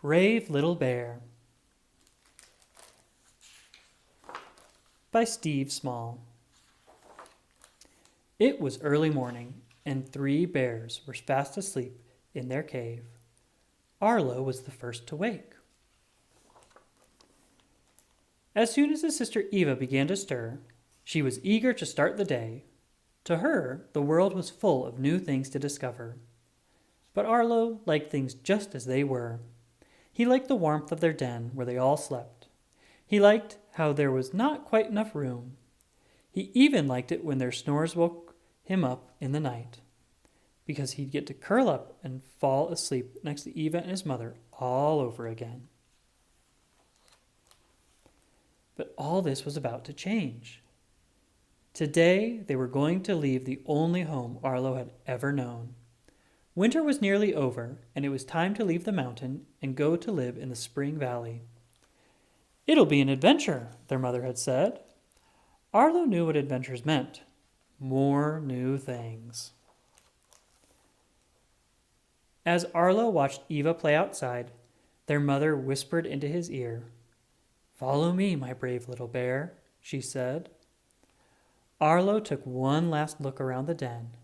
Brave Little Bear by Steve Small. It was early morning, and 3 bears were fast asleep in their cave. Arlo was the first to wake. As soon as his sister Eva began to stir, she was eager to start the day. To her, the world was full of new things to discover. But Arlo liked things just as they were. He liked the warmth of their den where they all slept. He liked how there was not quite enough room. He even liked it when their snores woke him up in the night, because he'd get to curl up and fall asleep next to Eva and his mother all over again. But all this was about to change. Today they were going to leave the only home Arlo had ever known. Winter was nearly over, and it was time to leave the mountain and go to live in the Spring Valley. "It'll be an adventure," their mother had said. Arlo knew what adventures meant. More new things. As Arlo watched Eva play outside, their mother whispered into his ear. "Follow me, my brave little bear," she said. Arlo took one last look around the den.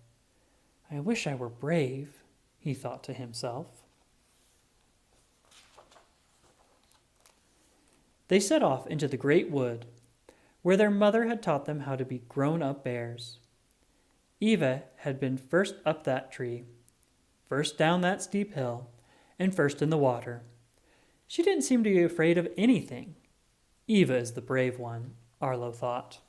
"I wish I were brave," he thought to himself. They set off into the great wood, where their mother had taught them how to be grown-up bears. Eva had been first up that tree, first down that steep hill, and first in the water. She didn't seem to be afraid of anything. Eva is the brave one, Arlo thought.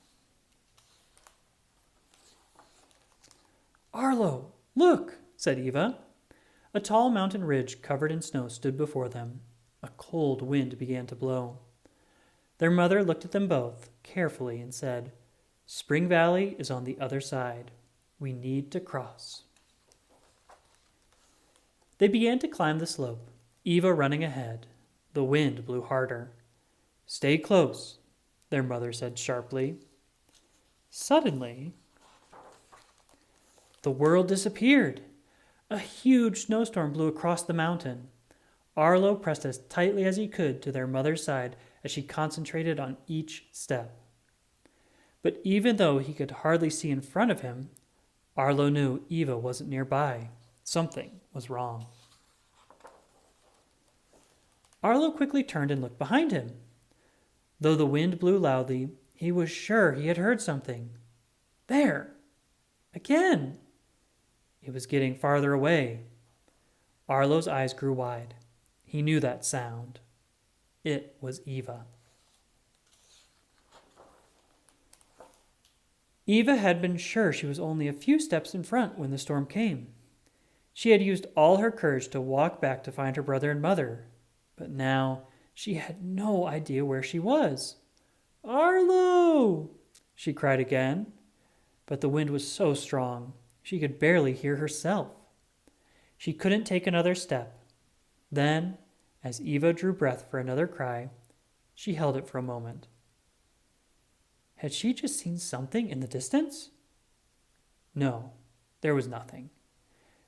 "Arlo, look," said Eva. A tall mountain ridge covered in snow stood before them. A cold wind began to blow. Their mother looked at them both carefully and said, "Spring Valley is on the other side. We need to cross." They began to climb the slope, Eva running ahead. The wind blew harder. "Stay close," their mother said sharply. Suddenly, the world disappeared. A huge snowstorm blew across the mountain. Arlo pressed as tightly as he could to their mother's side as she concentrated on each step. But even though he could hardly see in front of him, Arlo knew Eva wasn't nearby. Something was wrong. Arlo quickly turned and looked behind him. Though the wind blew loudly, he was sure he had heard something. There! Again! It was getting farther away. Arlo's eyes grew wide. He knew that sound. It was Eva. Eva had been sure she was only a few steps in front when the storm came. She had used all her courage to walk back to find her brother and mother, but now she had no idea where she was. "Arlo!" she cried again, but the wind was so strong she could barely hear herself. She couldn't take another step. Then, as Eva drew breath for another cry, she held it for a moment. Had she just seen something in the distance? No, there was nothing.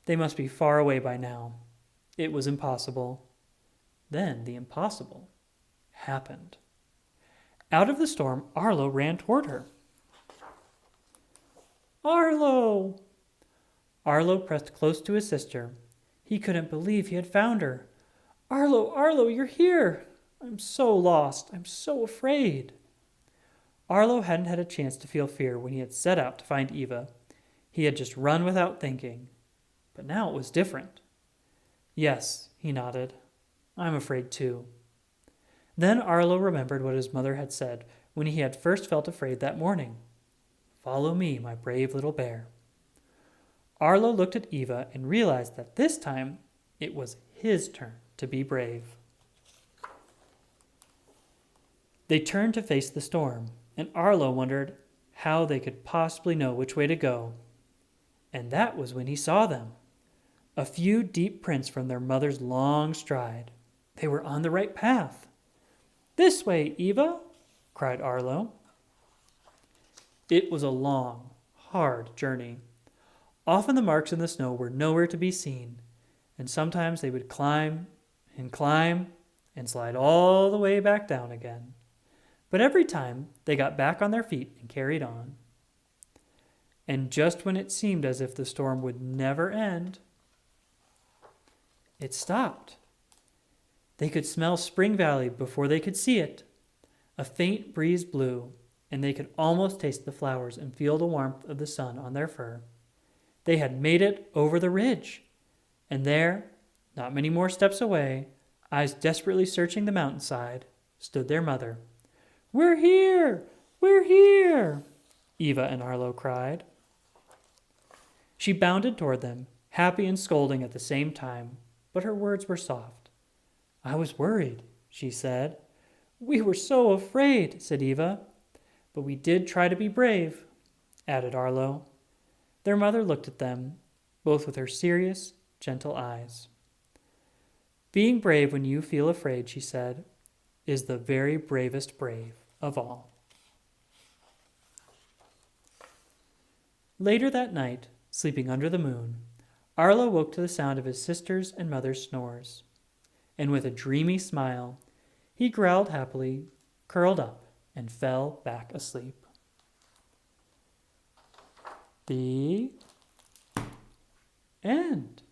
They must be far away by now. It was impossible. Then the impossible happened. Out of the storm, Arlo ran toward her. "Arlo!" Arlo pressed close to his sister. He couldn't believe he had found her. "Arlo, Arlo, you're here! I'm so lost. I'm so afraid." Arlo hadn't had a chance to feel fear when he had set out to find Eva. He had just run without thinking. But now it was different. "Yes," he nodded. "I'm afraid too." Then Arlo remembered what his mother had said when he had first felt afraid that morning. "Follow me, my brave little bear." Arlo looked at Eva and realized that this time it was his turn to be brave. They turned to face the storm, and Arlo wondered how they could possibly know which way to go. And that was when he saw them. A few deep prints from their mother's long stride. They were on the right path. "This way, Eva!" cried Arlo. It was a long, hard journey. Often the marks in the snow were nowhere to be seen, and sometimes they would climb and climb and slide all the way back down again. But every time they got back on their feet and carried on. And just when it seemed as if the storm would never end, it stopped. They could smell Spring Valley before they could see it. A faint breeze blew, and they could almost taste the flowers and feel the warmth of the sun on their fur. They had made it over the ridge, and there, not many more steps away, eyes desperately searching the mountainside, stood their mother. "We're here! We're here!" Eva and Arlo cried. She bounded toward them, happy and scolding at the same time, but her words were soft. "I was worried," she said. "We were so afraid," said Eva. "But we did try to be brave," added Arlo. Their mother looked at them, both with her serious, gentle eyes. "Being brave when you feel afraid," she said, "is the very bravest brave of all." Later that night, sleeping under the moon, Arlo woke to the sound of his sister's and mother's snores, and with a dreamy smile, he growled happily, curled up, and fell back asleep. The end.